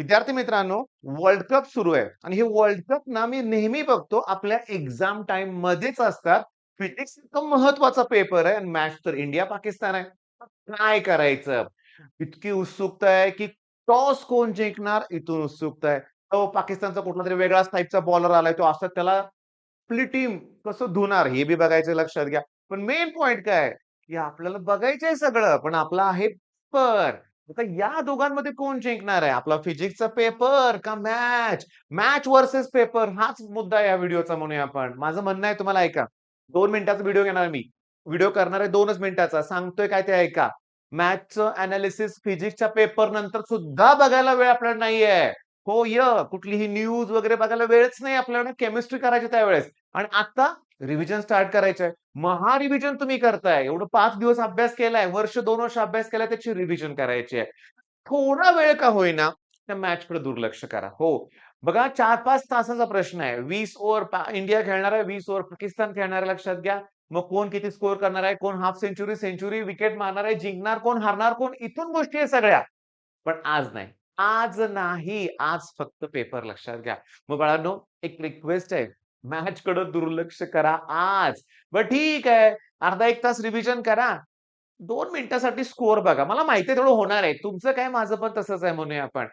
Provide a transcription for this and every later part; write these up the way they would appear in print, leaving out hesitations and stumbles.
विद्यार्थी मित्रांनो, world cup सुरू आहे आणि हे वर्ल्ड कप ना मी नेहमी बघतो आपल्या एक्झाम टाइम मध्येच असतात. फिजिक्स इतकं महत्वाचा पेपर आहे आणि मॅच तर इंडिया पाकिस्तान आहे. काय करायचं? इतकी उत्सुकता आहे, की टॉस कोण जिंकणार इथून उत्सुकता आहे. तो पाकिस्तानचा कुठलातरी वेगळाच टाइपचा बॉलर आलाय. तो असं त्याला आपली टीम कसं धुणार हे बी बघायचं लक्षात घ्या. पण मेन पॉइंट काय आहे, की आपल्याला बघायचंय सगळं, पण आपला आहे पेपर. आता या दोघांमध्ये कोण जिंकणार आहे? आपला फिजिक्सचा पेपर का मॅच? मॅच व्हर्सेस पेपर हाच मुद्दा या व्हिडिओचा म्हणूया आपण. माझं म्हणणं आहे तुम्हाला ऐका. 2 मिनिटाचा व्हिडिओ घेणार मी. व्हिडिओ करणार आहे 2च मिनिटाचा. सांगतोय काय ते ऐका. मॅथ्सचं एनालिसिस फिजिक्सच्या पेपर नंतर सुद्धा बघायला वेळ आपल्याला नाहीये. हो, कुठलीही न्यूज वगैरे बघायला वेळच नाही आपल्याला. केमिस्ट्री करायची त्यावेळेस. आणि आता रिव्हिजन स्टार्ट करायचंय. रिव्हिजन तुम्ही करताय. एवढं 5 दिवस अभ्यास केलाय, वर्ष 2 वर्ष अभ्यास केलाय, त्याची रिव्हिजन करायची आहे. थोडा वेळ का होईना त्या मॅचकडे दुर्लक्ष करा. हो. बघा 4-5 तासाचा प्रश्न आहे. 20 ओव्हर इंडिया खेळणार आहे, 20 ओव्हर पाकिस्तान खेळणार आहे लक्षात घ्या. मग कोण किती स्कोर करणार आहे, कोण हाल्फ सेंचुरी, सेंचुरी, विकेट मारणार आहे, जिंकणार कोण, हारणार कोण, इथून गोष्टी आहेत सगळ्या. पण आज नाही. आज नाही. आज फक्त पेपर लक्षात घ्या. मग बाळांनो, एक रिक्वेस्ट आहे. मॅचकडे दुर्लक्ष करा आज. बरं ठीक आहे. अर्धा 1 तास रिव्हिजन करा. 2 मिनिटासाठी स्कोर बघा. मला माहिती आहे तेवढं होणार आहे. तुमचं काय माझं पण तसंच आहे म्हणूया आपण.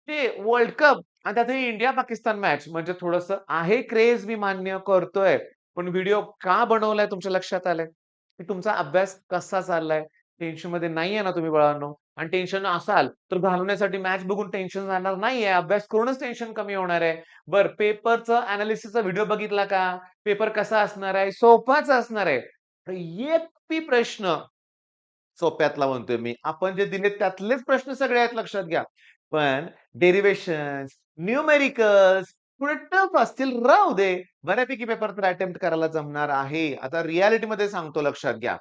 ते वर्ल्ड कप आणि त्यातही इंडिया-पाकिस्तान मॅच म्हणजे थोडंसं आहे क्रेझ मी मान्य करतोय. पण व्हिडिओ का बनवलाय तुमच्या लक्षात आलंय? की तुमचा अभ्यास कसा चाललाय? टेन्शनमध्ये नाहीये ना तुम्ही बाळांनो? आणि टेन्शन असाल तर घालवण्यासाठी मॅच बघून टेन्शन जाणार नाहीये. अभ्यास करूनच टेन्शन कमी होणार आहे. बरं पेपरचं एनालिसिसचा व्हिडिओ बघितला का? पेपर कसा असणार आहे? सोपाच असणार आहे. तर एक बी प्रश्न सोप्यातला म्हणतोय मी. आपण जे दिलेत त्यातलेच प्रश्न सगळे आहेत लक्षात घ्या. पण डेरिव्हेशन्स, न्यूमेरिकल्स थोडे टफ असतील राहू दे. बऱ्यापैकी पेपर तर अटेम्प्ट करायला जमणार आहे. आता रिअॅलिटीमध्ये सांगतो लक्षात घ्या.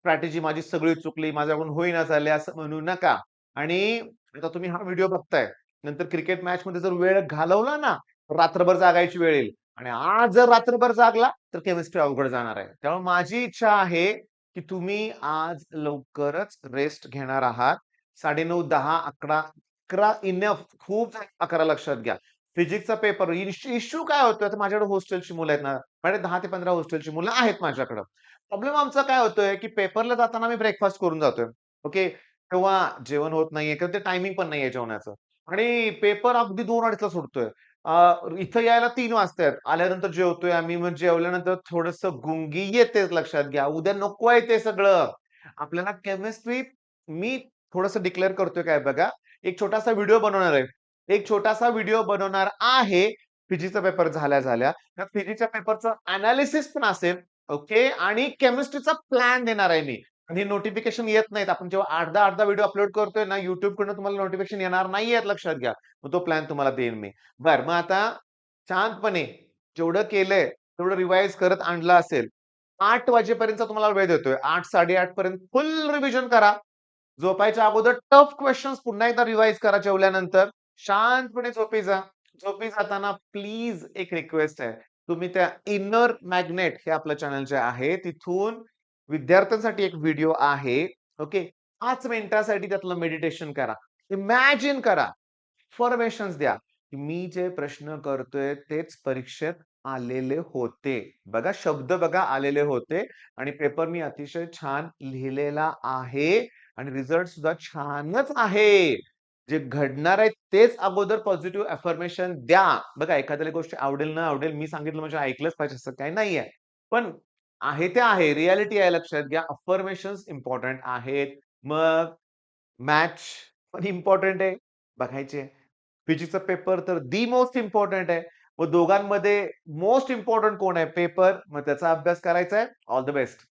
स्ट्रॅटेजी माझी सगळी चुकली, माझ्याकडून होईना झाले असं म्हणू नका. आणि आता तुम्ही हा व्हिडिओ बघताय. नंतर क्रिकेट मॅचमध्ये जर वेळ घालवला ना, रात्रभर जागायची वेळ येईल. आणि आज जर रात्रभर जागला, तर केमिस्ट्री अवघड जाणार आहे. त्यामुळे माझी इच्छा आहे, की तुम्ही आज लवकरच रेस्ट घेणार आहात. 9:30, 10, 11, 11 इनफ खूप झालं 11 लक्षात घ्या. फिजिक्सचा पेपर इश्यू काय होतोय? आता माझ्याकडे हॉस्टेलची मुलं आहेत ना, माझ्याकडे 10 ते 15 हॉस्टेलची मुलं आहेत माझ्याकडं. प्रॉब्लेम आमचा काय होतोय, की पेपरला जाताना मी ब्रेकफास्ट करून जातोय. ओके. तेव्हा जेवण होत नाहीये किंवा ते टायमिंग पण नाहीये जेवणाचं. आणि पेपर अगदी 2:30ला सुटतोय. इथं यायला 3 वाजतायत. आल्यानंतर जेवतोय आम्ही. मग जेवल्यानंतर थोडंसं गुंगी येतेच लक्षात घ्या. उद्या नको आहे ते सगळं. आपल्याला केमिस्ट्री मी थोडंसं डिक्लेअर करतोय काय बघा. एक छोटासा व्हिडिओ बनवणार आहे. एक छोटासा व्हिडिओ बनवणार आहे. फिजिक्सचा पेपर झाल्या-झाल्या. त्या फिजिक्सच्या पेपरचं एनालिसिस पण असेल. ओके. आणि केमिस्ट्रीचा प्लॅन देणार आहे मी. आणि नोटिफिकेशन येत नाहीत. आपण जेव्हा अर्धा-अर्धा व्हिडिओ अपलोड करतोय ना, YouTubeकडून तुम्हाला नोटिफिकेशन येणार नाहीयेत लक्षात घ्या. मग तो प्लॅन तुम्हाला देईन मी. बरं, मग आता शांतपणे जेवढं केलंय, तेवढं रिवाईज करत आणलं असेल. 8 वाजेपर्यंतचा तुम्हाला वेळ देतोय. 8, 8:30 पर्यंत फुल रिव्हिजन करा. झोपायच्या अगोदर टफ क्वेशन्स पुन्हा एकदा रिवाईज करा जेवल्यानंतर. शांतपणे झोपी जा. झोपी जाताना प्लीज एक रिक्वेस्ट आहे. तुम्ही त्या इनर मॅग्नेट हे आपलं चॅनल जे आहे, तिथून विद्यार्थ्यांसाठी एक व्हिडिओ आहे. ओके. 5 मिनिटासाठी त्यातलं मेडिटेशन करा. इमॅजिन करा. अफर्मेशन्स द्या. की मी जे प्रश्न करतोय तेच परीक्षेत आलेले होते. बघा शब्द बघा आलेले होते आणि पेपर मी अतिशय छान लिहिलेला आहे आणि रिझल्ट सुद्धा छानच आहे. जे घडणार आहे तेच अगोदर पॉझिटिव्ह अफर्मेशन द्या. बघा एखाद्याला गोष्ट आवडेल न आवडेल मी सांगितलं म्हणजे ऐकलंच पाहिजे असं काही नाहीये. पण आहे ते आहे. रिअॅलिटी आहे लक्षात घ्या. अफर्मेशन्स इम्पोर्टंट आहेत. मग मॅच पण इम्पोर्टंट आहे. बघायचे. फिजिक्सचा पेपर तर मोस्ट इम्पोर्टंट आहे. मग दोघांमध्ये मोस्ट इम्पोर्टंट कोण आहे? पेपर. मग त्याचा अभ्यास करायचा आहे. All the best.